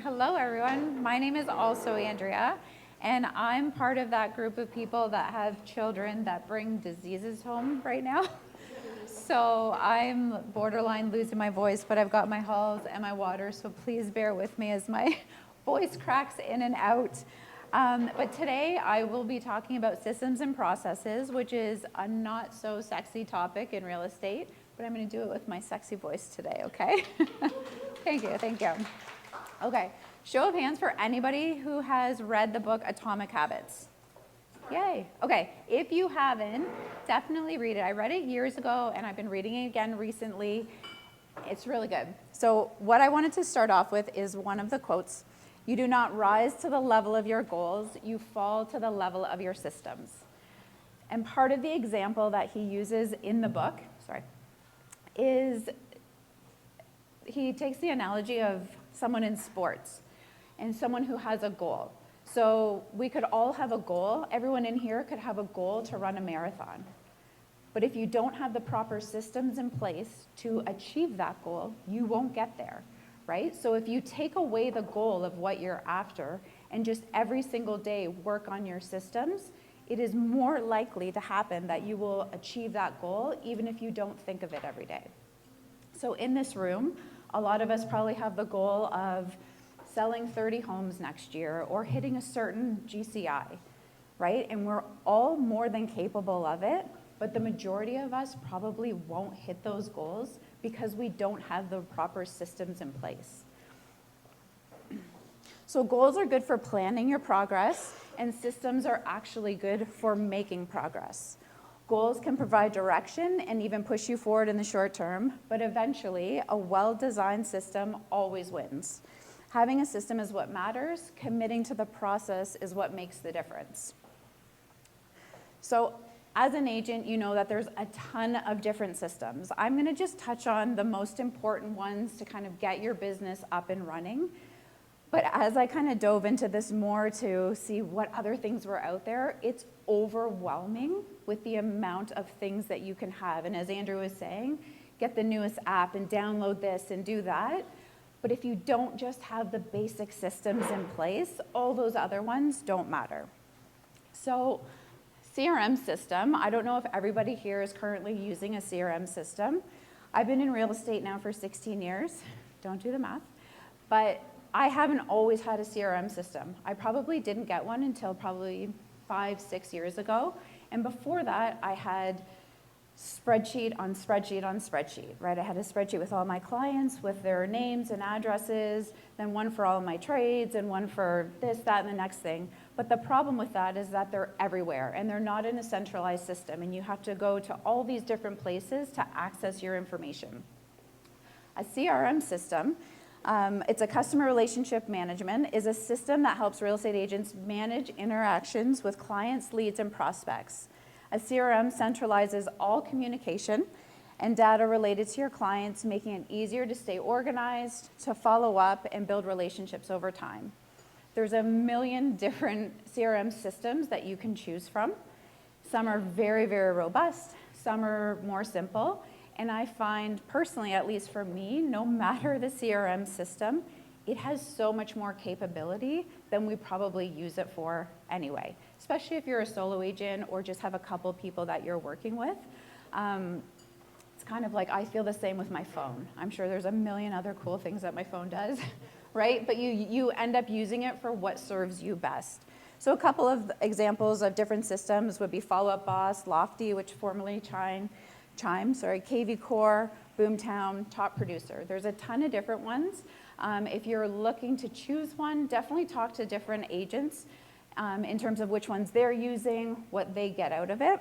Hello, everyone. My name is also Andrea, and I'm part of that group of people that have children that bring diseases home right now. So I'm borderline losing my voice, but I've got my halls and my water, so please bear with me as my voice cracks in and out. But today I will be talking about systems and processes, which is a not so sexy topic in real estate, but I'm going to do it with my sexy voice today, okay? Thank you. Okay, show of hands for anybody who has read the book Atomic Habits. Yay. Okay, if you haven't, definitely read it. I read it years ago and I've been reading it again recently. It's really good. So what I wanted to start off with is one of the quotes. You do not rise to the level of your goals, you fall to the level of your systems. And part of the example that he uses in the book, is he takes the analogy of someone in sports and someone who has a goal. So we could all have a goal. Everyone in here could have a goal to run a marathon. But if you don't have the proper systems in place to achieve that goal, you won't get there, right? So if you take away the goal of what you're after and just every single day work on your systems, it is more likely to happen that you will achieve that goal even if you don't think of it every day. So in this room, a lot of us probably have the goal of selling 30 homes next year or hitting a certain GCI, right? And we're all more than capable of it, but the majority of us probably won't hit those goals because we don't have the proper systems in place. So goals are good for planning your progress, and systems are actually good for making progress. Goals can provide direction and even push you forward in the short term, but eventually a well-designed system always wins. Having a system is what matters. Committing to the process is what makes the difference. So as an agent, you know that there's a ton of different systems. I'm going to just touch on the most important ones to kind of get your business up and running. But as I kind of dove into this more to see what other things were out there, it's overwhelming with the amount of things that you can have. And as Andrew was saying, get the newest app and download this and do that. But if you don't just have the basic systems in place, all those other ones don't matter. So CRM system, I don't know if everybody here is currently using a CRM system. I've been in real estate now for 16 years. Don't do the math. But I haven't always had a CRM system. I probably didn't get one until probably 5-6 years ago. And before that, I had spreadsheet on spreadsheet on spreadsheet, right? I had a spreadsheet with all my clients with their names and addresses, then one for all of my trades and one for this, that, and the next thing. But the problem with that is that they're everywhere and they're not in a centralized system, and you have to go to all these different places to access your information. A CRM system, it's a customer relationship management, is a system that helps real estate agents manage interactions with clients, leads, and prospects. A CRM centralizes all communication and data related to your clients, making it easier to stay organized, to follow up, and build relationships over time. There's a million different CRM systems that you can choose from. Some are very, very robust. Some are more simple. And I find, personally, at least for me, no matter the CRM system, it has so much more capability than we probably use it for anyway, especially if you're a solo agent or just have a couple people that you're working with. It's kind of like I feel the same with my phone. I'm sure there's a million other cool things that my phone does, right? But you end up using it for what serves you best. So a couple of examples of different systems would be Follow Up Boss, Lofty, which formerly Chime, KV Core, Boomtown, Top Producer. There's a ton of different ones. If you're looking to choose one, definitely talk to different agents in terms of which ones they're using, what they get out of it.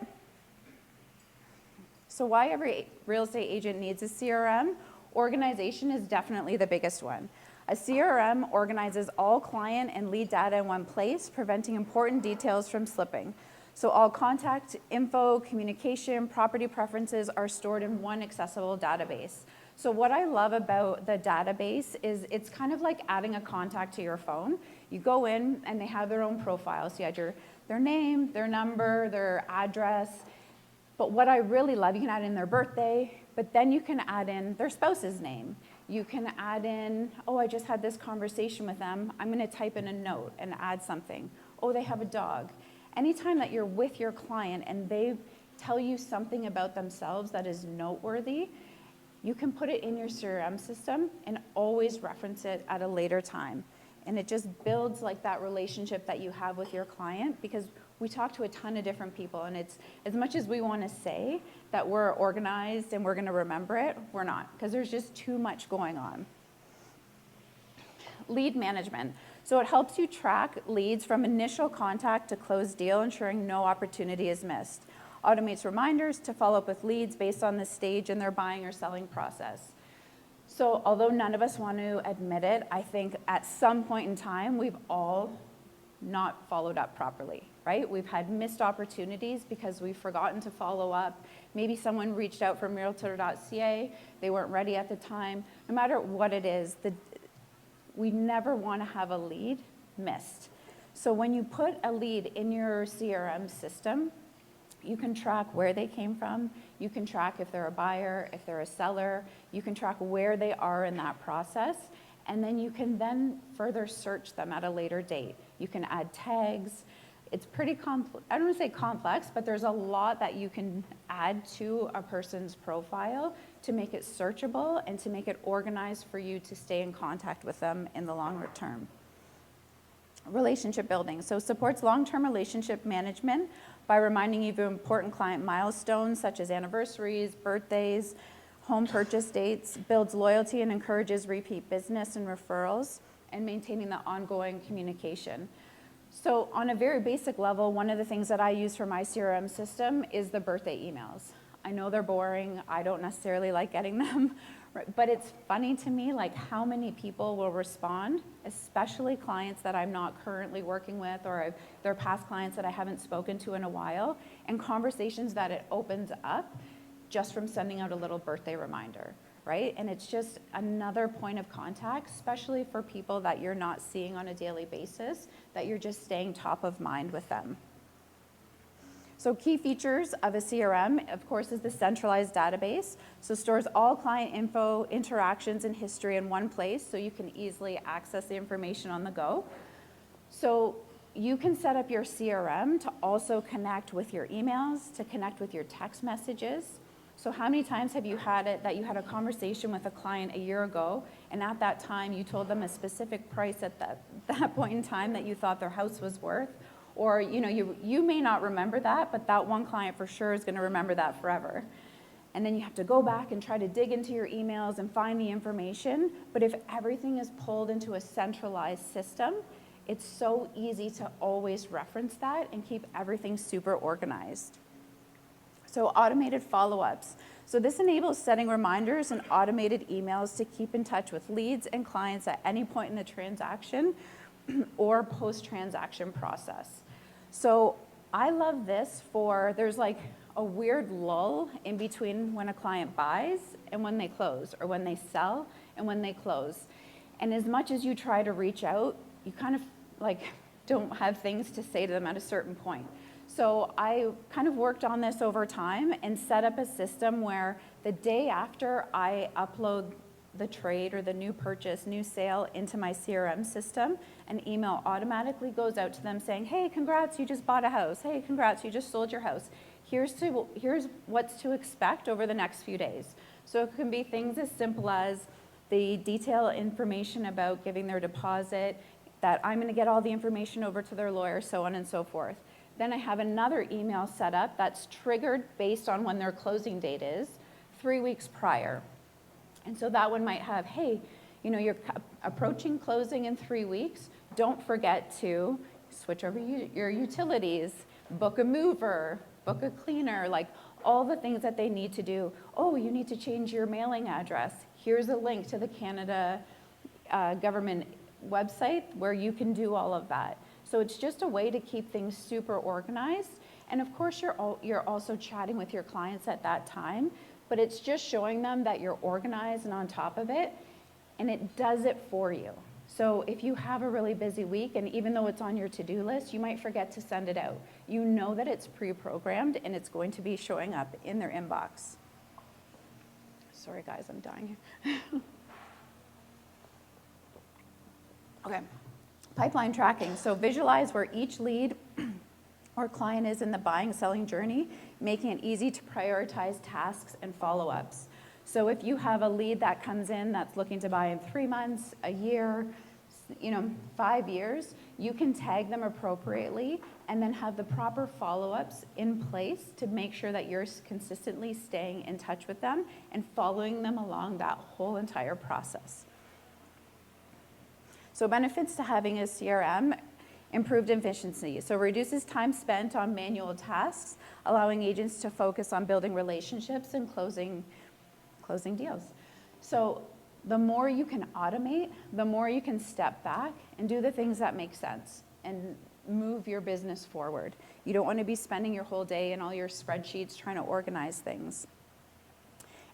So why every real estate agent needs a CRM? Organization is definitely the biggest one. A CRM organizes all client and lead data in one place, preventing important details from slipping. So all contact info, communication, property preferences are stored in one accessible database. So what I love about the database is it's kind of like adding a contact to your phone. You go in and they have their own profile. So you add their name, their number, their address. But what I really love, you can add in their birthday, but then you can add in their spouse's name. You can add in, oh, I just had this conversation with them. I'm going to type in a note and add something. Oh, they have a dog. Anytime that you're with your client and they tell you something about themselves that is noteworthy, you can put it in your CRM system and always reference it at a later time. And it just builds like that relationship that you have with your client, because we talk to a ton of different people, and it's as much as we want to say that we're organized and we're going to remember it, we're not, because there's just too much going on. Lead management. So it helps you track leads from initial contact to closed deal, ensuring no opportunity is missed. Automates reminders to follow up with leads based on the stage in their buying or selling process. So although none of us want to admit it, I think at some point in time, we've all not followed up properly, right? We've had missed opportunities because we've forgotten to follow up. Maybe someone reached out from Realtor.ca, they weren't ready at the time. No matter what it is, we never want to have a lead missed. So when you put a lead in your CRM system, you can track where they came from. You can track if they're a buyer, if they're a seller. You can track where they are in that process. And then you can then further search them at a later date. You can add tags. It's pretty complex. I don't want to say complex, but there's a lot that you can add to a person's profile to make it searchable and to make it organized for you to stay in contact with them in the longer term. Relationship building. So supports long-term relationship management by reminding you of important client milestones such as anniversaries, birthdays, home purchase dates, builds loyalty and encourages repeat business and referrals, and maintaining the ongoing communication. So on a very basic level, one of the things that I use for my CRM system is the birthday emails. I know they're boring. I don't necessarily like getting them, but it's funny to me like how many people will respond, especially clients that I'm not currently working with, or they're past clients that I haven't spoken to in a while, and conversations that it opens up just from sending out a little birthday reminder, right? And it's just another point of contact, especially for people that you're not seeing on a daily basis, that you're just staying top of mind with them. So key features of a CRM, of course, is the centralized database. So stores all client info, interactions, and history in one place, so you can easily access the information on the go. So you can set up your CRM to also connect with your emails, to connect with your text messages. So how many times have you had it that you had a conversation with a client a year ago, and at that time you told them a specific price at that point in time that you thought their house was worth? Or you may not remember that, but that one client for sure is going to remember that forever. And then you have to go back and try to dig into your emails and find the information. But if everything is pulled into a centralized system, it's so easy to always reference that and keep everything super organized. So automated follow-ups. So this enables setting reminders and automated emails to keep in touch with leads and clients at any point in the transaction or post-transaction process. So I love this there's like a weird lull in between when a client buys and when they close, or when they sell and when they close. And as much as you try to reach out, you kind of like don't have things to say to them at a certain point. So I kind of worked on this over time and set up a system where the day after I upload the trade or the new purchase, new sale into my CRM system, an email automatically goes out to them saying, hey, congrats, you just bought a house. Hey, congrats, you just sold your house. Here's what's to expect over the next few days. So it can be things as simple as the detailed information about giving their deposit, that I'm going to get all the information over to their lawyer, so on and so forth. Then I have another email set up that's triggered based on when their closing date is, 3 weeks prior. And so that one might have, hey, you're approaching closing in 3 weeks. Don't forget to switch over your utilities, book a mover, book a cleaner, like all the things that they need to do. Oh, you need to change your mailing address. Here's a link to the Canada government website where you can do all of that. So it's just a way to keep things super organized. And of course, you're also chatting with your clients at that time, but it's just showing them that you're organized and on top of it, and it does it for you. So if you have a really busy week, and even though it's on your to-do list, you might forget to send it out. You know that it's pre-programmed and it's going to be showing up in their inbox. Sorry guys, I'm dying here. Okay, pipeline tracking. So visualize where each lead or client is in the buying, selling journey, making it easy to prioritize tasks and follow-ups. So if you have a lead that comes in that's looking to buy in 3 months, a year, 5 years, you can tag them appropriately and then have the proper follow-ups in place to make sure that you're consistently staying in touch with them and following them along that whole entire process. So benefits to having a CRM: improved efficiency. So reduces time spent on manual tasks, allowing agents to focus on building relationships and closing deals. So the more you can automate, the more you can step back and do the things that make sense and move your business forward. You don't want to be spending your whole day in all your spreadsheets trying to organize things.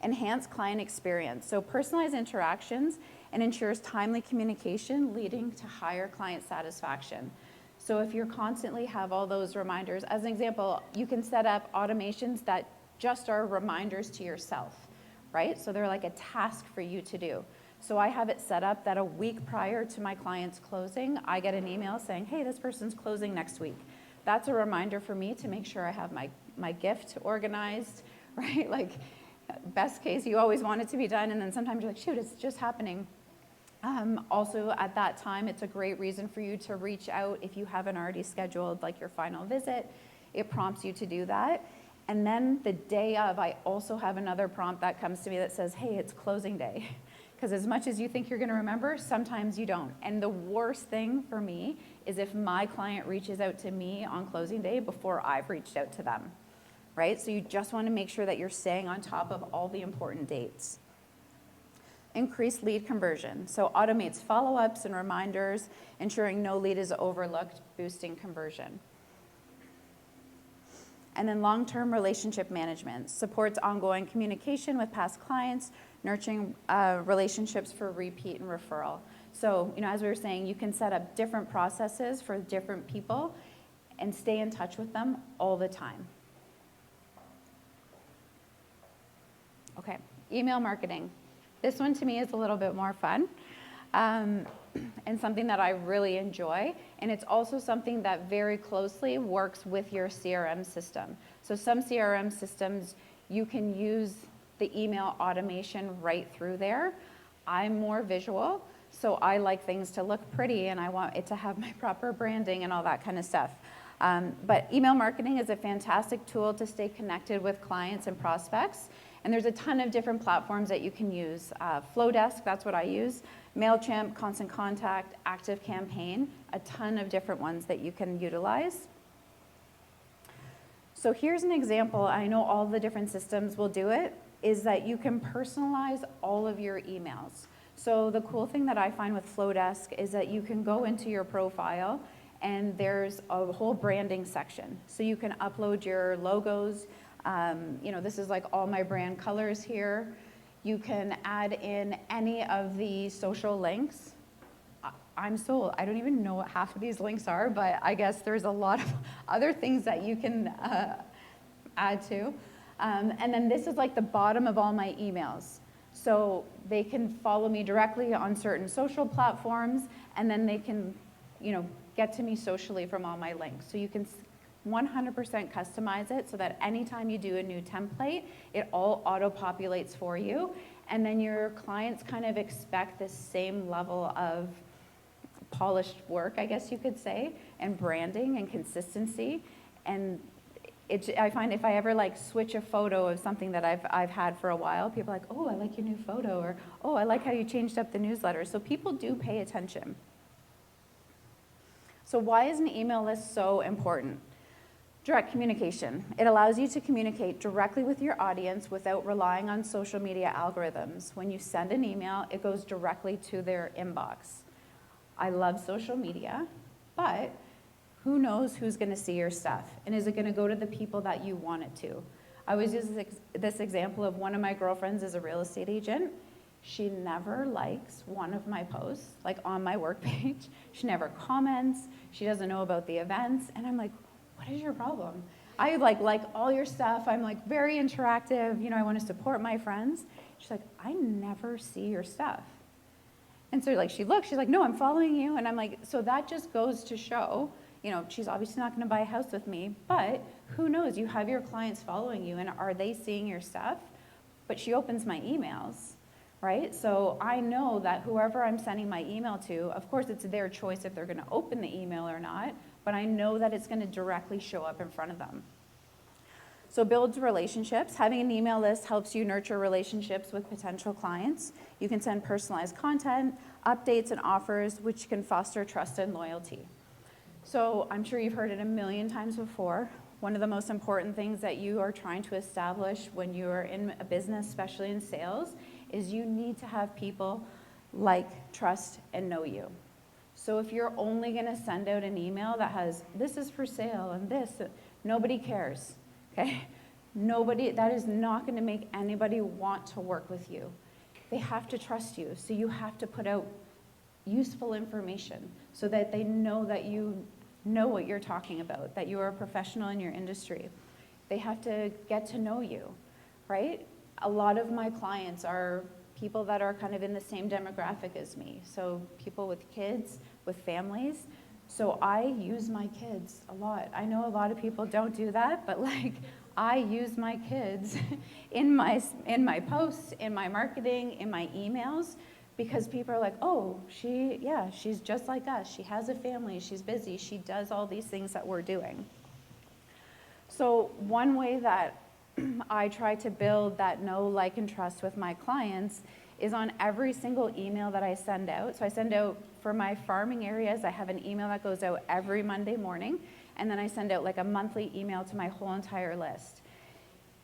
Enhance client experience. So personalized interactions and ensures timely communication, leading to higher client satisfaction. So if you constantly have all those reminders, as an example, you can set up automations that just are reminders to yourself, right? So they're like a task for you to do. So I have it set up that a week prior to my client's closing, I get an email saying, hey, this person's closing next week. That's a reminder for me to make sure I have my gift organized, right? Like, best case, you always want it to be done, and then sometimes you're like, shoot, it's just happening. Also, at that time, it's a great reason for you to reach out if you haven't already scheduled like your final visit. It prompts you to do that. And then the day of, I also have another prompt that comes to me that says, hey, it's closing day. Because as much as you think you're going to remember, sometimes you don't. And the worst thing for me is if my client reaches out to me on closing day before I've reached out to them, right? So you just want to make sure that you're staying on top of all the important dates. Increase lead conversion. So automates follow-ups and reminders, ensuring no lead is overlooked, boosting conversion. And then long-term relationship management supports ongoing communication with past clients, nurturing relationships for repeat and referral. So, as we were saying, you can set up different processes for different people and stay in touch with them all the time. Okay, email marketing. This one to me is a little bit more fun. And something that I really enjoy, and it's also something that very closely works with your CRM system. So some CRM systems, you can use the email automation right through there. I'm more visual, so I like things to look pretty, and I want it to have my proper branding and all that kind of stuff. But email marketing is a fantastic tool to stay connected with clients and prospects. And there's a ton of different platforms that you can use. Flowdesk, that's what I use. MailChimp, Constant Contact, ActiveCampaign, a ton of different ones that you can utilize. So here's an example. I know all the different systems will do it, is that you can personalize all of your emails. So the cool thing that I find with Flowdesk is that you can go into your profile and there's a whole branding section. So you can upload your logos. This is like all my brand colors here. You can add in any of the social links. I'm sold. I don't even know what half of these links are, but I guess there's a lot of other things that you can add to. And then this is like the bottom of all my emails. So they can follow me directly on certain social platforms, and then they can, get to me socially from all my links. So you can 100% customize it so that anytime you do a new template, it all auto-populates for you. And then your clients kind of expect the same level of polished work, I guess you could say, and branding and consistency. And I find if I ever switch a photo of something that I've had for a while, people are like, oh, I like your new photo, or oh, I like how you changed up the newsletter. So people do pay attention. So why is an email list so important? Direct communication. It allows you to communicate directly with your audience without relying on social media algorithms. When you send an email, it goes directly to their inbox. I love social media, but who knows who's going to see your stuff? And is it going to go to the people that you want it to? I always use this example of one of my girlfriends is a real estate agent. She never likes one of my posts, on my work page. She never comments. She doesn't know about the events. And I'm like, what is your problem? I like all your stuff. I'm very interactive. I want to support my friends. She's like, I never see your stuff. And so like she looks, she's like, no, I'm following you. And I'm like, so that just goes to show, she's obviously not going to buy a house with me, but who knows? You have your clients following you, and are they seeing your stuff? But she opens my emails, right? So I know that whoever I'm sending my email to, of course it's their choice if they're going to open the email or not, but I know that it's going to directly show up in front of them. So builds relationships. Having an email list helps you nurture relationships with potential clients. You can send personalized content, updates, and offers, which can foster trust and loyalty. So I'm sure you've heard it a million times before. One of the most important things that you are trying to establish when you are in a business, especially in sales, is you need to have people like, trust, and know you. So if you're only going to send out an email that has, this is for sale and this, nobody cares. Okay? That is not going to make anybody want to work with you. They have to trust you, so you have to put out useful information so that they know that you know what you're talking about, that you are a professional in your industry. They have to get to know you, right? A lot of my clients are people that are kind of in the same demographic as me, so people with kids, with families. So I use my kids a lot. I know a lot of people don't do that, but like I use my kids in my posts, in my marketing, in my emails, because people are like, oh, she's just like us. She has a family, she's busy, she does all these things that we're doing. So one way that I try to build that know, like, and trust with my clients is on every single email that I send out. So I send out, for my farming areas, I have an email that goes out every Monday morning, and then I send out like a monthly email to my whole entire list.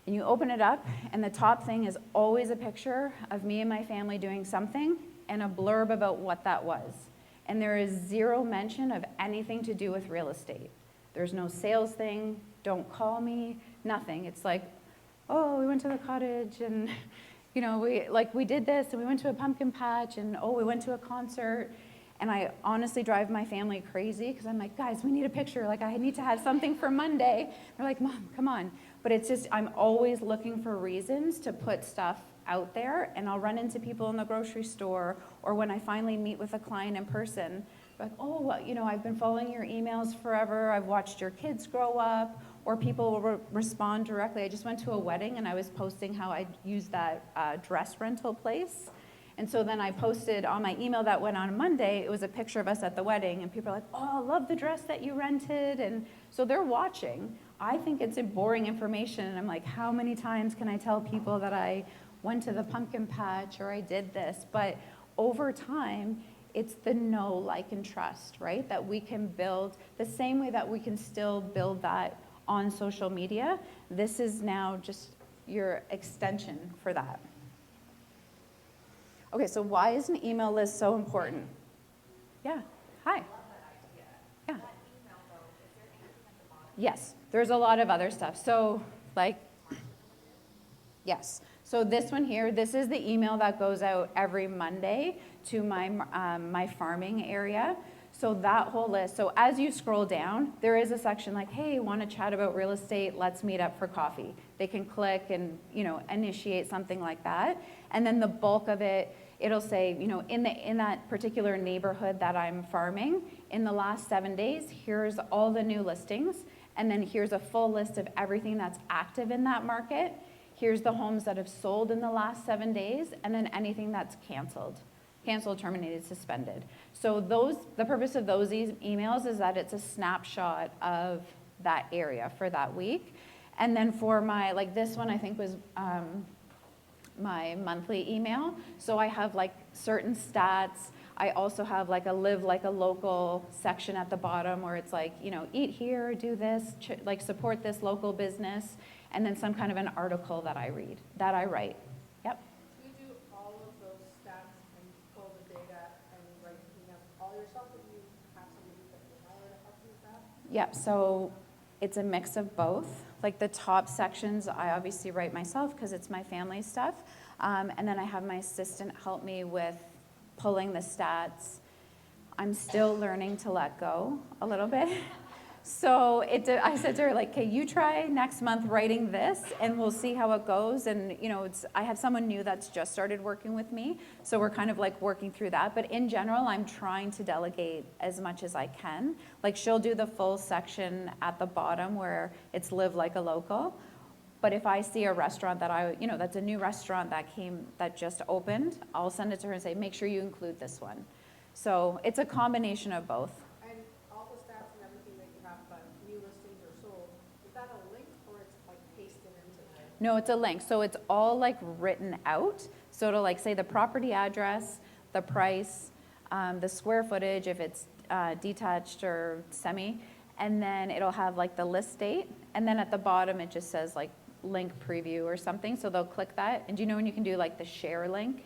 And you open it up, and the top thing is always a picture of me and my family doing something and a blurb about what that was. And there is zero mention of anything to do with real estate. There's no sales thing, don't call me, nothing. It's like, oh, we went to the cottage and we did this, and we went to a pumpkin patch, and oh, we went to a concert. And I honestly drive my family crazy because I'm like, guys, we need a picture. Like, I need to have something for Monday. They're like, Mom, come on. But it's just, I'm always looking for reasons to put stuff out there, and I'll run into people in the grocery store, or when I finally meet with a client in person, like, oh, well, I've been following your emails forever. I've watched your kids grow up. Or people will respond directly. I just went to a wedding, and I was posting how I used that dress rental place. And so then I posted on my email that went on Monday, it was a picture of us at the wedding, and people are like, oh, I love the dress that you rented. And so they're watching. I think it's boring information, and I'm like, how many times can I tell people that I went to the pumpkin patch or I did this? But over time, it's the know, like, and trust, right? That we can build the same way that we can still build that on social media. This is now just your extension for that. Okay, so why is an email list so important? Yeah, hi. Yeah. Yes, there's a lot of other stuff. So, yes. So this one here, this is the email that goes out every Monday to my farming area. So that whole list, so as you scroll down, there is a section like, hey, want to chat about real estate? Let's meet up for coffee. They can click and, initiate something like that. And then the bulk of it, it'll say, in that particular neighborhood that I'm farming, in the last 7 days, here's all the new listings. And then here's a full list of everything that's active in that market. Here's the homes that have sold in the last 7 days, and then anything that's canceled, terminated, suspended. So the purpose of those emails is that it's a snapshot of that area for that week. And then for this one I think was my monthly email. So I have certain stats. I also have a live like a local section at the bottom where it's eat here, do this, support this local business, and then some kind of an article that I write. Yep. Do you do all of those stats and pull the data and all yourself, or do you have somebody that you hire to help you with that? Yep, so it's a mix of both. The top sections I obviously write myself because it's my family stuff. And then I have my assistant help me with pulling the stats. I'm still learning to let go a little bit. So I said to her, like, okay, you try next month writing this, and we'll see how it goes. And, you know, I have someone new that's just started working with me, so we're kind of like working through that. But in general, I'm trying to delegate as much as I can. Like, she'll do the full section at the bottom where it's live like a local. But if I see a restaurant that that's a new restaurant that just opened, I'll send it to her and say, make sure you include this one. So it's a combination of both. And all the stats and everything that you have about new listings or sold, is that a link or it's like pasted into there? No, it's a link. So it's all like written out. So it'll like say the property address, the price, the square footage if it's detached or semi, and then it'll have like the list date. And then at the bottom, it just says like link preview or something. So they'll click that. And do you know when you can do like the share link,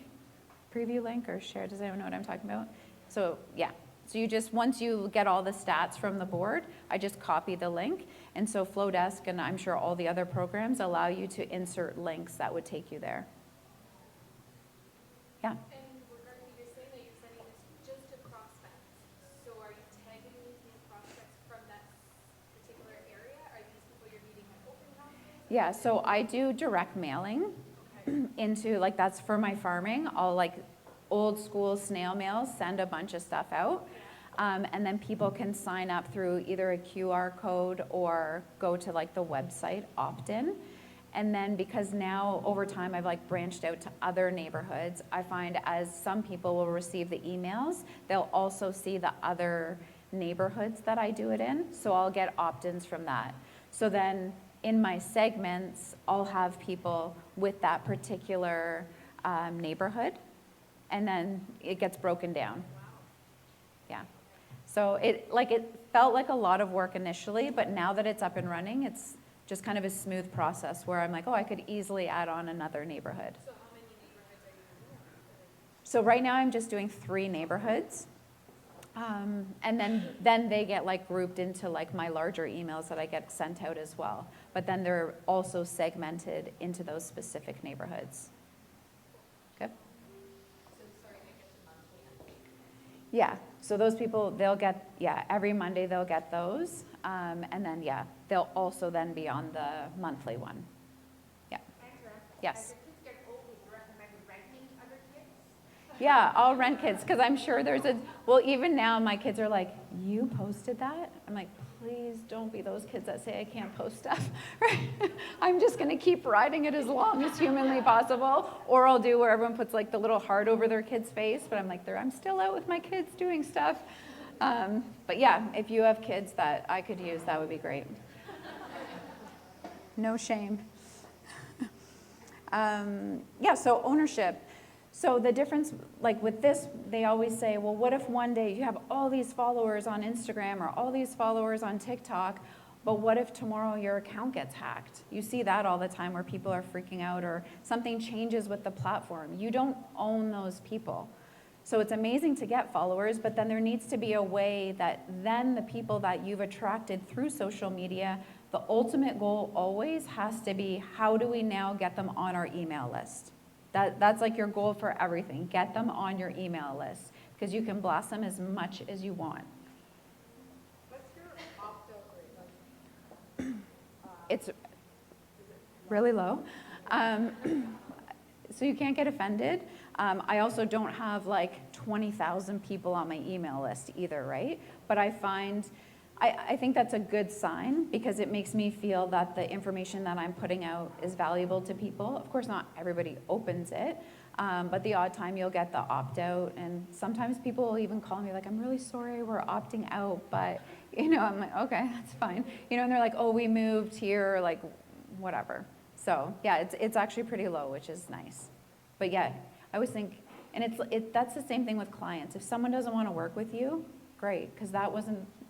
preview link or share? Does anyone know what I'm talking about? So yeah. So you just, once you get all the stats from the board, I just copy the link. And so Flowdesk and I'm sure all the other programs allow you to insert links that would take you there. Yeah. And regarding, you're saying that you're sending this just to prospects. So are you tagging these prospects from that particular area? Are these people you're meeting at open houses? Yeah, so I do direct mailing into, like, that's for my farming. I'll like old school snail mail, send a bunch of stuff out. And then people can sign up through either a QR code or go to like the website opt-in. And then because now over time I've like branched out to other neighborhoods, I find as some people will receive the emails, they'll also see the other neighborhoods that I do it in. So I'll get opt-ins from that. So then in my segments, I'll have people with that particular neighborhood, and then it gets broken down. Yeah. So it felt like a lot of work initially, but now that it's up and running, it's just kind of a smooth process where I'm like, oh, I could easily add on another neighborhood. So how many neighborhoods are you doing? So right now I'm just doing 3 neighborhoods. And then they get like grouped into like my larger emails that I get sent out as well. But then they're also segmented into those specific neighborhoods. Good? So sorry, I get the monthly update. Yeah, so those people, they'll get, every Monday they'll get those. And then, they'll also then be on the monthly one. Yeah. Andrea, Yes. as your kids get older, do you recommend renting other kids? Yeah, I'll rent kids because I'm sure well, even now my kids are like, you posted that? I'm like, please don't be those kids that say I can't post stuff. I'm just going to keep riding it as long as humanly possible. Or I'll do where everyone puts like the little heart over their kid's face, but I'm like, I'm still out with my kids doing stuff. But yeah, if you have kids that I could use, that would be great. No shame. So ownership. So the difference, like with this, they always say, well, what if one day you have all these followers on Instagram or all these followers on TikTok, but what if tomorrow your account gets hacked? You see that all the time where people are freaking out or something changes with the platform. You don't own those people. So it's amazing to get followers, but then there needs to be a way that then the people that you've attracted through social media, the ultimate goal always has to be, how do we now get them on our email list? That's like your goal for everything. Get them on your email list because you can blast them as much as you want. What's your opt-out rate? It's really low. So you can't get offended. I also don't have like 20,000 people on my email list either, right? But I think that's a good sign because it makes me feel that the information that I'm putting out is valuable to people. Of course, not everybody opens it, but the odd time you'll get the opt-out, and sometimes people will even call me like, I'm really sorry we're opting out, but I'm like, okay, that's fine. And they're like, oh, we moved here, or like whatever. So yeah, it's actually pretty low, which is nice. But yeah, I always think, and that's the same thing with clients. If someone doesn't want to work with you, great, because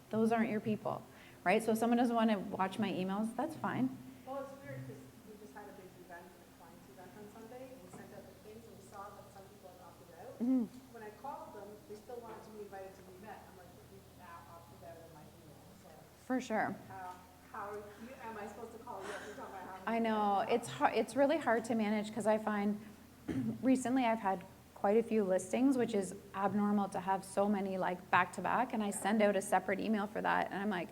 those aren't your people, right? So if someone doesn't want to watch my emails, that's fine. Well, it's weird because we just had a big event, a client's event on Sunday, and we sent out the things and we saw that some people had opted out. Mhm. When I called them, they still wanted to be invited to the event. I'm like, you've now opted out of my email, so For sure. am I supposed to call you every time I have? I know, it's really hard to manage because I find recently I've had quite a few listings, which is abnormal to have so many like back to back, and I send out a separate email for that, and I'm like,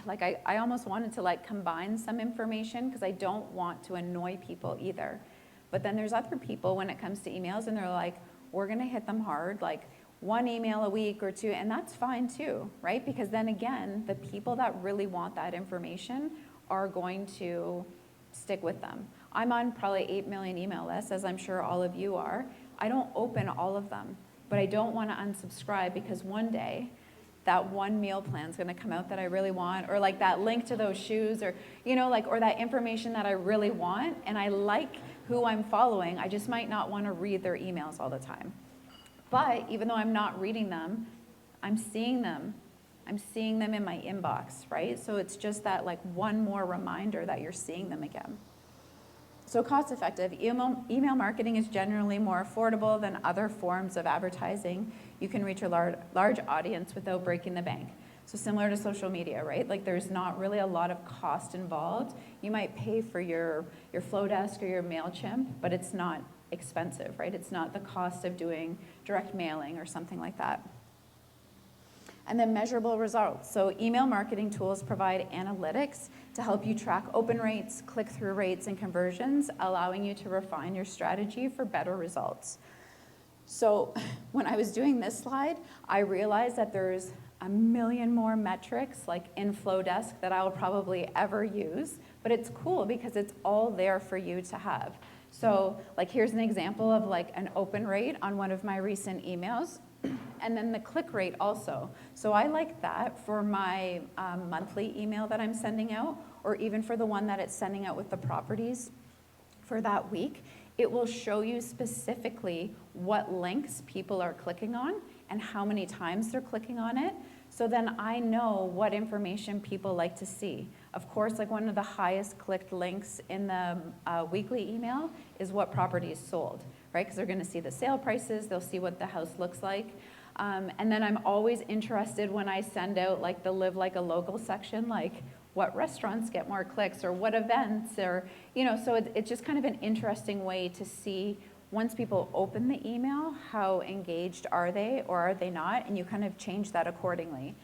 like I almost wanted to like combine some information because I don't want to annoy people either. But then there's other people when it comes to emails and they're like, we're gonna hit them hard, like 1 email a week or 2, and that's fine too, right? Because then again, the people that really want that information are going to stick with them. I'm on probably 8 million email lists, as I'm sure all of you are. I don't open all of them, but I don't want to unsubscribe because one day that one meal plan is going to come out that I really want, or like that link to those shoes, or like, or that information that I really want, and I like who I'm following. I just might not want to read their emails all the time. But even though I'm not reading them, I'm seeing them. I'm seeing them in my inbox, right? So it's just that like one more reminder that you're seeing them again. So cost effective, email marketing is generally more affordable than other forms of advertising. You can reach a large audience without breaking the bank. So similar to social media, right? Like there's not really a lot of cost involved. You might pay for your Flowdesk or your MailChimp, but it's not expensive, right? It's not the cost of doing direct mailing or something like that. And then measurable results. So email marketing tools provide analytics to help you track open rates, click-through rates, and conversions, allowing you to refine your strategy for better results. So when I was doing this slide, I realized that there's a million more metrics like in Flowdesk that I will probably ever use, but it's cool because it's all there for you to have. So like here's an example of like an open rate on one of my recent emails. And then the click rate also. So I like that for my monthly email that I'm sending out, or even for the one that it's sending out with the properties for that week. It will show you specifically what links people are clicking on and how many times they're clicking on it. So then I know what information people like to see. Of course, like one of the highest clicked links in the weekly email is what property is sold, right? Because they're going to see the sale prices, they'll see what the house looks like. And then I'm always interested when I send out like the live like a local section, like what restaurants get more clicks or what events, or, so it's just kind of an interesting way to see once people open the email, how engaged are they or are they not, and you kind of change that accordingly.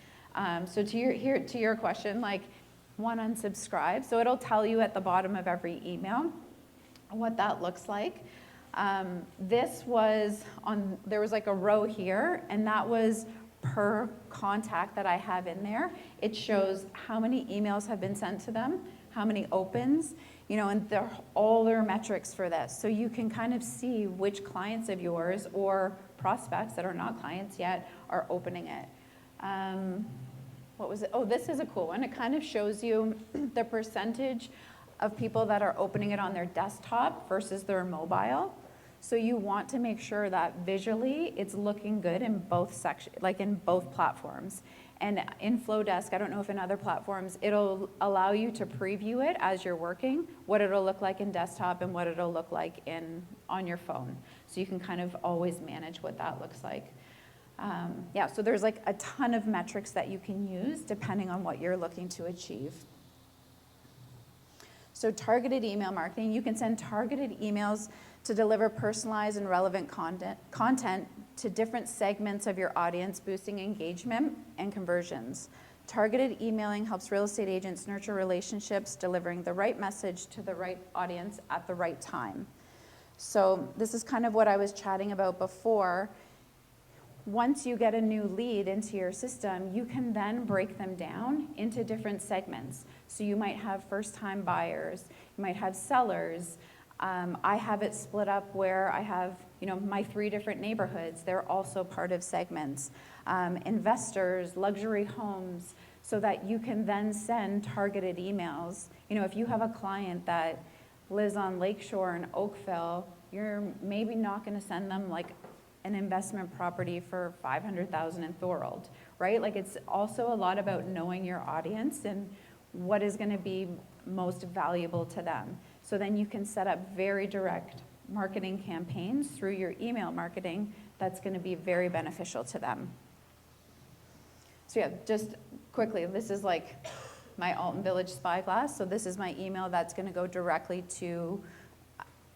So to your question, like one unsubscribe, so it'll tell you at the bottom of every email what that looks like. This was there was like a row here, and that was per contact that I have in there. It shows how many emails have been sent to them, how many opens, and all their metrics for this. So you can kind of see which clients of yours or prospects that are not clients yet are opening it. What was it? Oh, this is a cool one. It kind of shows you the percentage of people that are opening it on their desktop versus their mobile. So you want to make sure that visually it's looking good in both sections, like in both platforms. And in Flowdesk, I don't know if in other platforms, it'll allow you to preview it as you're working, what it'll look like in desktop and what it'll look like on your phone. So you can kind of always manage what that looks like. So there's like a ton of metrics that you can use depending on what you're looking to achieve. So targeted email marketing, you can send targeted emails to deliver personalized and relevant content to different segments of your audience, boosting engagement and conversions. Targeted emailing helps real estate agents nurture relationships, delivering the right message to the right audience at the right time. So this is kind of what I was chatting about before. Once you get a new lead into your system, you can then break them down into different segments. So you might have first-time buyers, you might have sellers. I have it split up where I have, my 3 different neighborhoods. They're also part of segments. Investors, luxury homes, so that you can then send targeted emails. If you have a client that lives on Lakeshore in Oakville, you're maybe not going to send them like an investment property for $500,000 in Thorold, right? Like it's also a lot about knowing your audience and what is going to be most valuable to them. So then you can set up very direct marketing campaigns through your email marketing that's going to be very beneficial to them. So yeah, just quickly, this is like my Alton Village Spyglass. So this is my email that's going to go directly to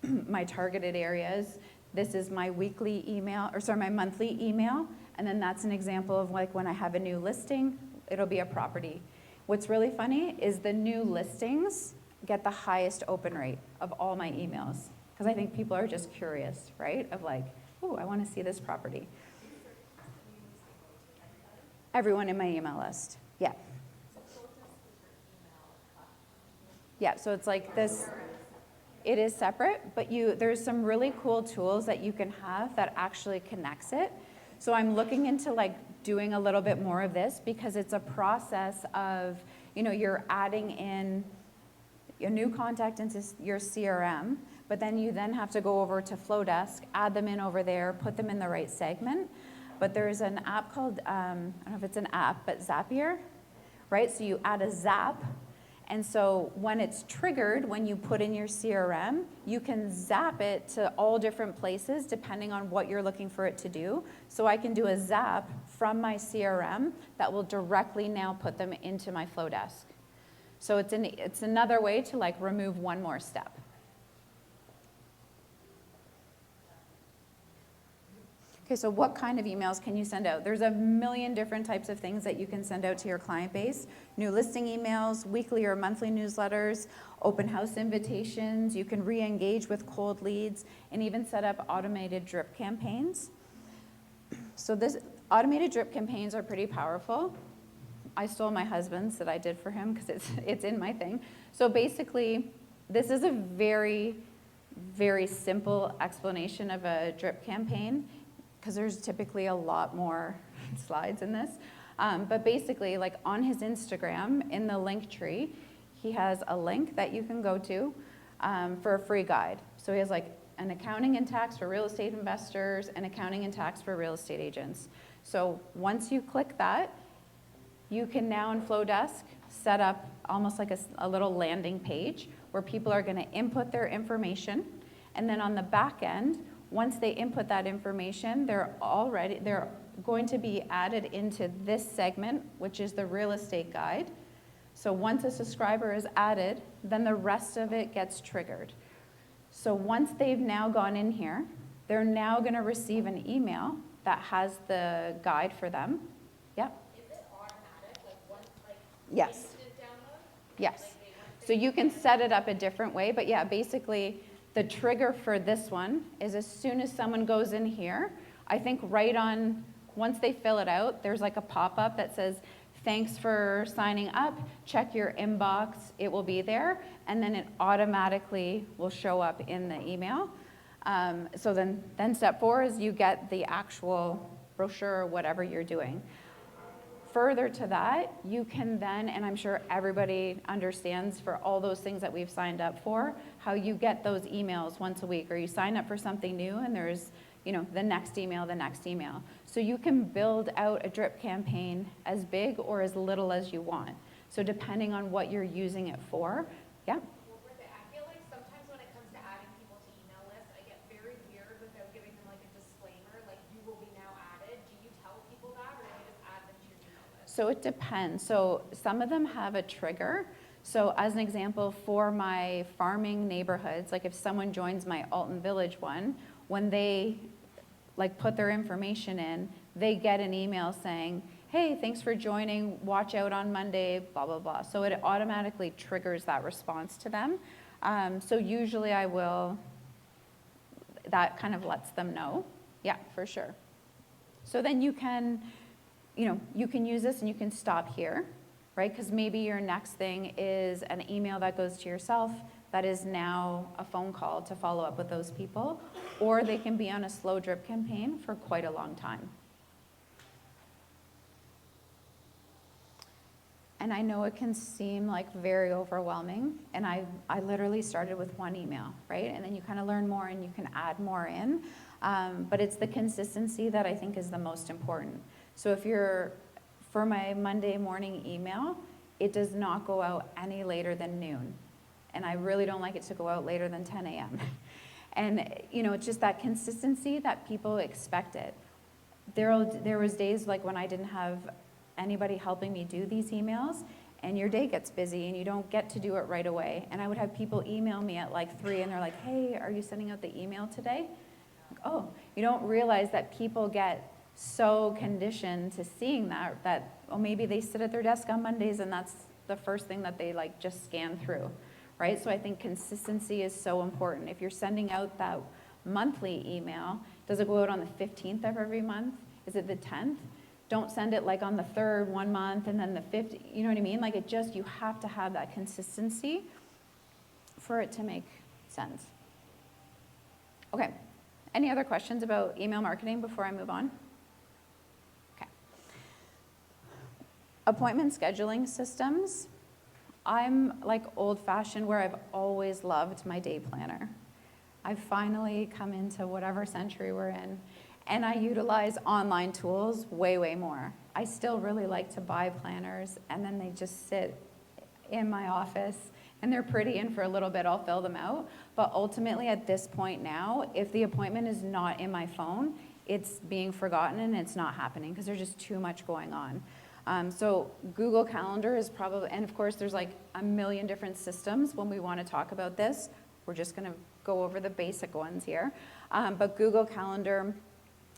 my targeted areas. This is my weekly email, my monthly email. And then that's an example of like when I have a new listing, it'll be a property. What's really funny is the new listings get the highest open rate of all my emails, because I think people are just curious, right? Of like, oh, I want to see this property. Everyone in my email list, yeah. Yeah, so it's like this, it is separate, but there's some really cool tools that you can have that actually connects it. So I'm looking into like doing a little bit more of this, because it's a process of, you're adding in your new contact into your CRM, but then you then have to go over to Flowdesk, add them in over there, put them in the right segment. But there's an app called, I don't know if it's an app, but Zapier, right? So you add a zap, and so when it's triggered, when you put in your CRM, you can zap it to all different places depending on what you're looking for it to do. So I can do a zap from my CRM that will directly now put them into my Flowdesk. So it's another way to like remove one more step. Okay, so what kind of emails can you send out? There's a million different types of things that you can send out to your client base. New listing emails, weekly or monthly newsletters, open house invitations. You can re-engage with cold leads, and even set up automated drip campaigns. So this automated drip campaigns are pretty powerful. I stole my husband's that I did for him because it's in my thing. So basically, this is a very, very simple explanation of a drip campaign, because there's typically a lot more slides in this. But basically, like on his Instagram, in the link tree, he has a link that you can go to for a free guide. So he has like an accounting and tax for real estate investors and accounting and tax for real estate agents. So once you click that, you can now in Flowdesk set up almost like a little landing page where people are going to input their information, and then on the back end, once they input that information, they're going to be added into this segment, which is the real estate guide. So once a subscriber is added, then the rest of it gets triggered. So once they've now gone in here, they're now going to receive an email that has the guide for them. Yep. Is it automatic, like once, like Yes. instant download? Yes. Like So you can set it up a different way, but yeah, basically the trigger for this one is as soon as someone goes in here, I think right on, once they fill it out, there's like a pop-up that says, thanks for signing up, check your inbox, it will be there, and then it automatically will show up in the email. So then step 4 is you get the actual brochure or whatever you're doing. Further to that, you can then, and I'm sure everybody understands for all those things that we've signed up for, how you get those emails once a week, or you sign up for something new and there's, the next email. So you can build out a drip campaign as big or as little as you want. So depending on what you're using it for, yeah. Well, I feel like sometimes when it comes to adding people to email lists, I get very weird without giving them like a disclaimer, like you will be now added. Do you tell people that, or do you just add them to your email list? So it depends. So some of them have a trigger. So as an example, for my farming neighborhoods, like if someone joins my Alton Village one, when they like put their information in, they get an email saying, hey, thanks for joining, watch out on Monday, blah, blah, blah. So it automatically triggers that response to them. So usually that kind of lets them know. Yeah, for sure. So then you can use this and you can stop here, right? Because maybe your next thing is an email that goes to yourself that is now a phone call to follow up with those people, or they can be on a slow drip campaign for quite a long time. And I know it can seem like very overwhelming, and I literally started with one email, right? And then you kind of learn more and you can add more in, but it's the consistency that I think is the most important. So for my Monday morning email, it does not go out any later than noon. And I really don't like it to go out later than 10 a.m. And, it's just that consistency that people expect it. There was days like when I didn't have anybody helping me do these emails, and your day gets busy and you don't get to do it right away. And I would have people email me at like 3 and they're like, hey, are you sending out the email today? Like, oh, you don't realize that people get so conditioned to seeing that maybe they sit at their desk on Mondays and that's the first thing that they like just scan through, right? So I think consistency is so important. If you're sending out that monthly email, does it go out on the 15th of every month? Is it the 10th? Don't send it like on the 3rd one month and then the 5th, you know what I mean? Like it just, you have to have that consistency for it to make sense. Okay, any other questions about email marketing before I move on? Okay. Appointment scheduling systems. I'm like old-fashioned where I've always loved my day planner. I've finally come into whatever century we're in, and I utilize online tools way, way more. I still really like to buy planners, and then they just sit in my office, and they're pretty, and for a little bit I'll fill them out. But ultimately at this point now, if the appointment is not in my phone, it's being forgotten and it's not happening because there's just too much going on. So Google Calendar is probably, and of course there's like a million different systems when we want to talk about this. We're just going to go over the basic ones here. But Google Calendar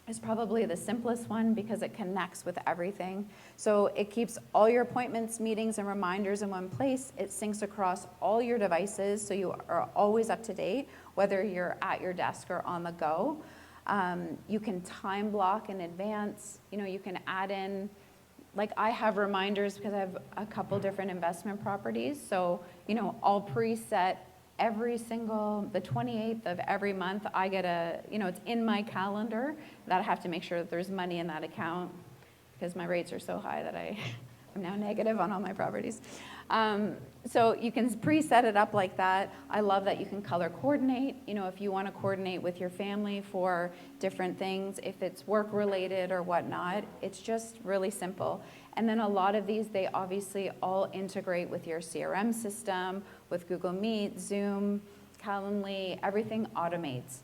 is probably the simplest one because it connects with everything. So it keeps all your appointments, meetings, and reminders in one place. It syncs across all your devices so you are always up to date, whether you're at your desk or on the go. You can time block in advance. You know, you can add in, like I have reminders because I have a couple different investment properties. So, you know, I'll preset every single, the 28th of every month, I get a, you know, it's in my calendar that I have to make sure that there's money in that account because my rates are so high that I'm now negative on all my properties. So you can preset it up like that. I love that you can color coordinate. You know, if you want to coordinate with your family for different things, if it's work related or whatnot, it's just really simple. And then a lot of these, they obviously all integrate with your CRM system, with Google Meet, Zoom, Calendly, everything automates.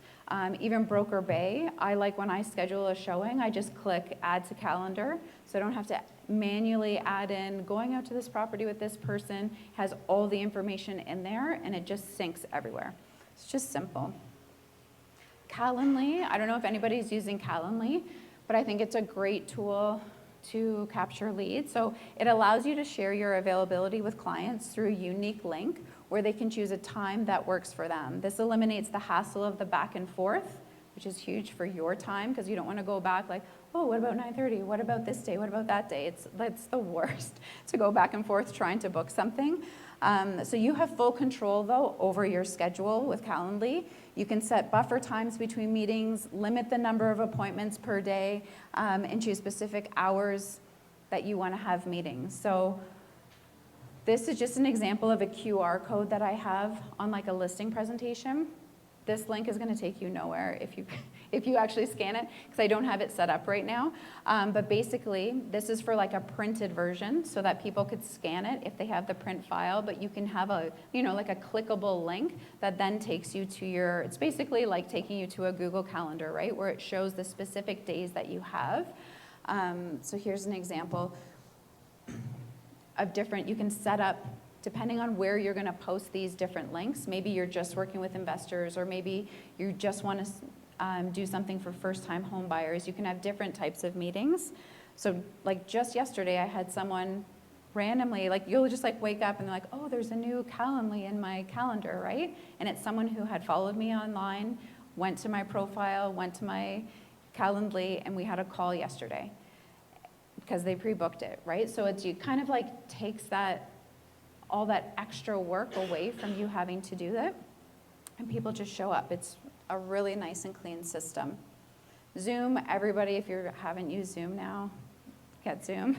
Even Broker Bay, I like when I schedule a showing, I just click add to calendar, so I don't have to manually add in, going out to this property with this person, has all the information in there, and it just syncs everywhere. It's just simple. Calendly, I don't know if anybody's using Calendly, but I think it's a great tool to capture leads. So it allows you to share your availability with clients through a unique link where they can choose a time that works for them. This eliminates the hassle of the back and forth, which is huge for your time because you don't want to go back like, oh, what about 9:30? What about this day? What about that day? It's the worst to go back and forth trying to book something. So you have full control, though, over your schedule with Calendly. You can set buffer times between meetings, limit the number of appointments per day, and choose specific hours that you want to have meetings. So this is just an example of a QR code that I have on like a listing presentation. This link is going to take you nowhere if you actually scan it, because I don't have it set up right now. But basically, this is for like a printed version so that people could scan it if they have the print file. But you can have a, you know, like a clickable link that then takes you to your, it's basically like taking you to a Google Calendar, right, where it shows the specific days that you have. So here's an example of different, you can set up, depending on where you're going to post these different links. Maybe you're just working with investors, or maybe you just want to do something for first-time home buyers. You can have different types of meetings. So like just yesterday, I had someone randomly, like you'll just like wake up and they're like, oh, there's a new Calendly in my calendar, right? And it's someone who had followed me online, went to my profile, went to my Calendly, and we had a call yesterday because they pre-booked it, right? So it's, you kind of like takes that, all that extra work away from you having to do that, and people just show up. It's a really nice and clean system. Zoom, everybody, if you haven't used Zoom now, get Zoom.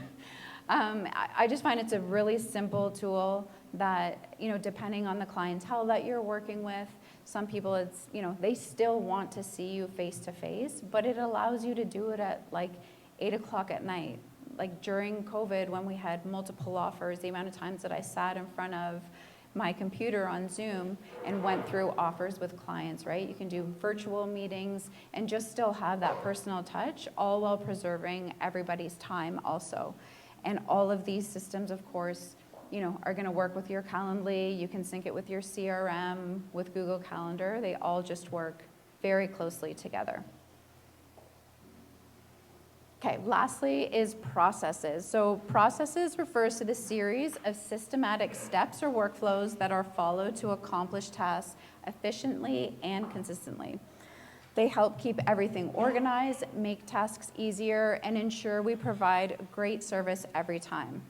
I just find it's a really simple tool that, you know, depending on the clientele that you're working with, some people it's, you know, they still want to see you face to face, but it allows you to do it at like 8 o'clock at night. Like during COVID, when we had multiple offers, the amount of times that I sat in front of my computer on Zoom and went through offers with clients, right? You can do virtual meetings and just still have that personal touch, all while preserving everybody's time also. And all of these systems, of course, you know, are going to work with your Calendly. You can sync it with your CRM, with Google Calendar. They all just work very closely together. Okay, lastly is processes. So processes refers to the series of systematic steps or workflows that are followed to accomplish tasks efficiently and consistently. They help keep everything organized, make tasks easier, and ensure we provide great service every time.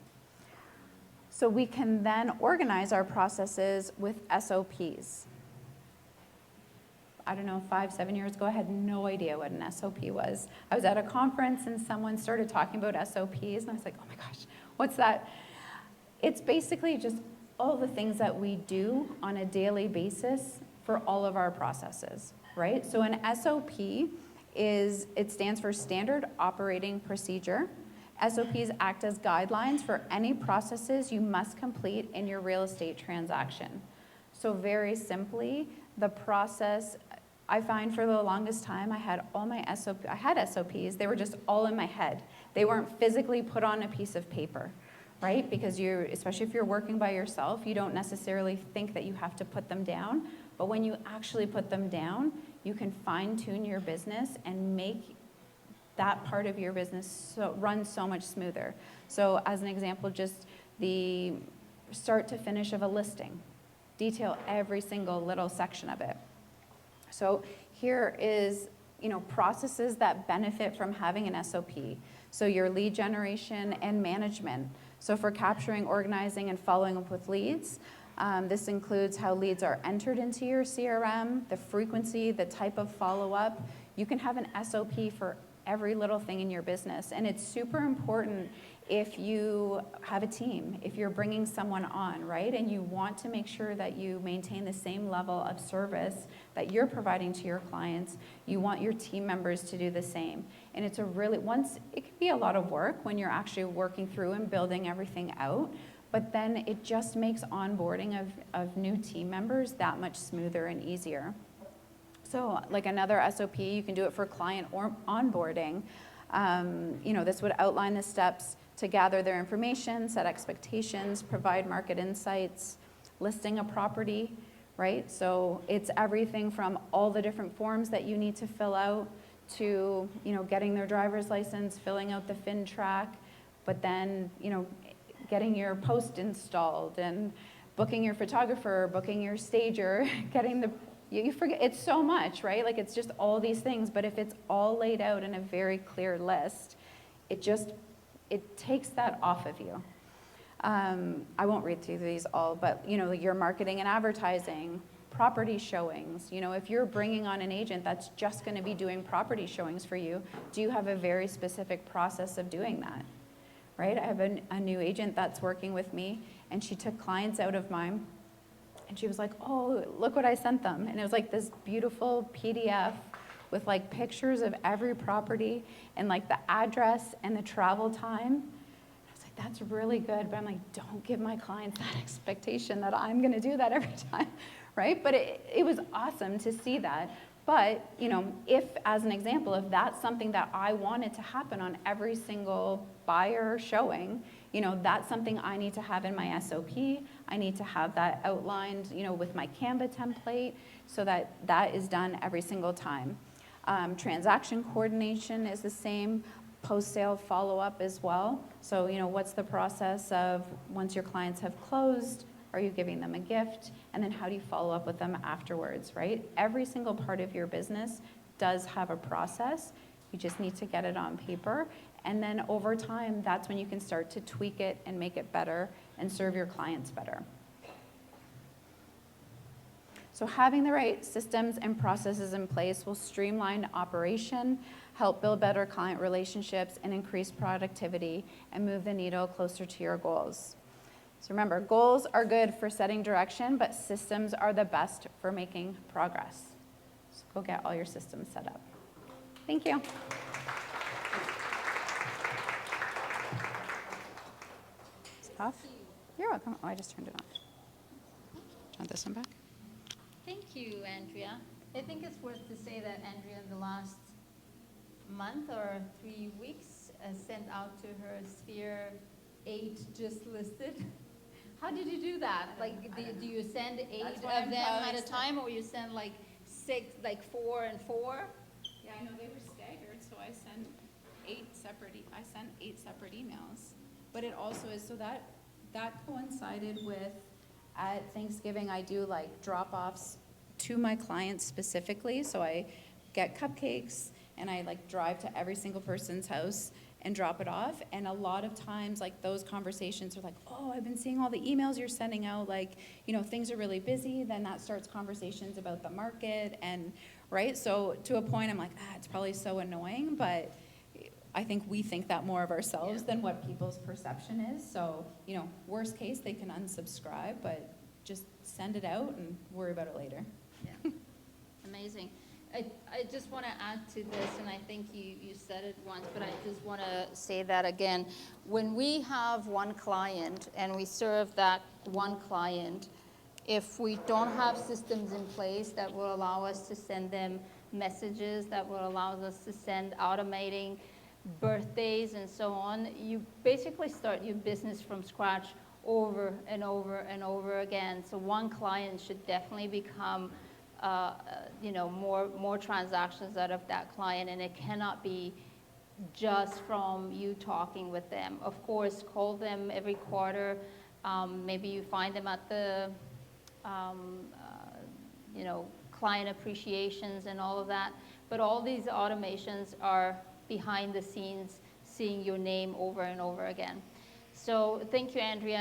So we can then organize our processes with SOPs. I don't know, 5, 7 years ago, I had no idea what an SOP was. I was at a conference and someone started talking about SOPs, and I was like, oh my gosh, what's that? It's basically just all the things that we do on a daily basis for all of our processes, right? So an SOP it stands for Standard Operating Procedure. SOPs act as guidelines for any processes you must complete in your real estate transaction. So very simply, the process, I find for the longest time, I had SOPs, they were just all in my head. They weren't physically put on a piece of paper, right? Because especially if you're working by yourself, you don't necessarily think that you have to put them down. But when you actually put them down, you can fine tune your business and make that part of your business run so much smoother. So as an example, just the start to finish of a listing. Detail every single little section of it. So here is, processes that benefit from having an SOP. So your lead generation and management. So for capturing, organizing, and following up with leads, this includes how leads are entered into your CRM, the frequency, the type of follow-up. You can have an SOP for every little thing in your business. And it's super important if you have a team, if you're bringing someone on, right? And you want to make sure that you maintain the same level of service that you're providing to your clients. You want your team members to do the same. And it can be a lot of work when you're actually working through and building everything out, but then it just makes onboarding of new team members that much smoother and easier. So like another SOP, you can do it for client or onboarding. This would outline the steps to gather their information, set expectations, provide market insights, listing a property, right? So it's everything from all the different forms that you need to fill out to, getting their driver's license, filling out the FIN track, but then, getting your post installed and booking your photographer, booking your stager, getting you forget, it's so much, right? Like it's just all these things, but if it's all laid out in a very clear list, it takes that off of you. I won't read through these all, but your marketing and advertising, property showings, if you're bringing on an agent that's just gonna be doing property showings for you, do you have a very specific process of doing that, right? I have a new agent that's working with me, and she took clients out of mine. And she was like, oh, look what I sent them. And it was like this beautiful PDF with like pictures of every property and like the address and the travel time. I was like, that's really good. But I'm like, don't give my clients that expectation that I'm going to do that every time, right? But it was awesome to see that. But, if, as an example, if that's something that I wanted to happen on every single buyer showing, that's something I need to have in my SOP. I need to have that outlined, with my Canva template so that is done every single time. Transaction coordination is the same, post-sale follow-up as well. So, what's the process of once your clients have closed? Are you giving them a gift? And then how do you follow up with them afterwards, right? Every single part of your business does have a process. You just need to get it on paper. And then over time, that's when you can start to tweak it and make it better and serve your clients better. So having the right systems and processes in place will streamline operation, help build better client relationships, and increase productivity and move the needle closer to your goals. So remember, goals are good for setting direction, but systems are the best for making progress. So go get all your systems set up. Thank you. Is it off? You're welcome. Oh, I just turned it on. Do you want this one back? Thank you, Andrea. I think it's worth to say that Andrea, in the last month or 3 weeks, sent out to her sphere 8 just listed. How did you do that? Like, do you send 8 of them at a time, or you send like 6, like 4 and 4? Yeah, I know they were staggered, so I sent 8 I sent 8 separate emails. But it also is, so that coincided with, at Thanksgiving, I do like drop-offs to my clients specifically. So I get cupcakes and I like drive to every single person's house and drop it off. And a lot of times, like, those conversations are like, oh, I've been seeing all the emails you're sending out, like, you know, things are really busy. Then that starts conversations about the market, and right. So to a point, I'm like, it's probably so annoying, but I think we think that more of ourselves than what people's perception is. So, you know, worst case, they can unsubscribe, but just send it out and worry about it later. Yeah. Amazing. I just want to add to this, and I think you said it once, but I just want to say that again. When we have one client and we serve that one client, if we don't have systems in place that will allow us to send them messages, that will allow us to send automating birthdays and so on, you basically start your business from scratch over and over and over again. So one client should definitely become you know, more transactions out of that client, and it cannot be just from you talking with them. Of course, call them every quarter. Maybe you find them at the you know, client appreciations and all of that. But all these automations are behind the scenes, seeing your name over and over again. So thank you, Andrea.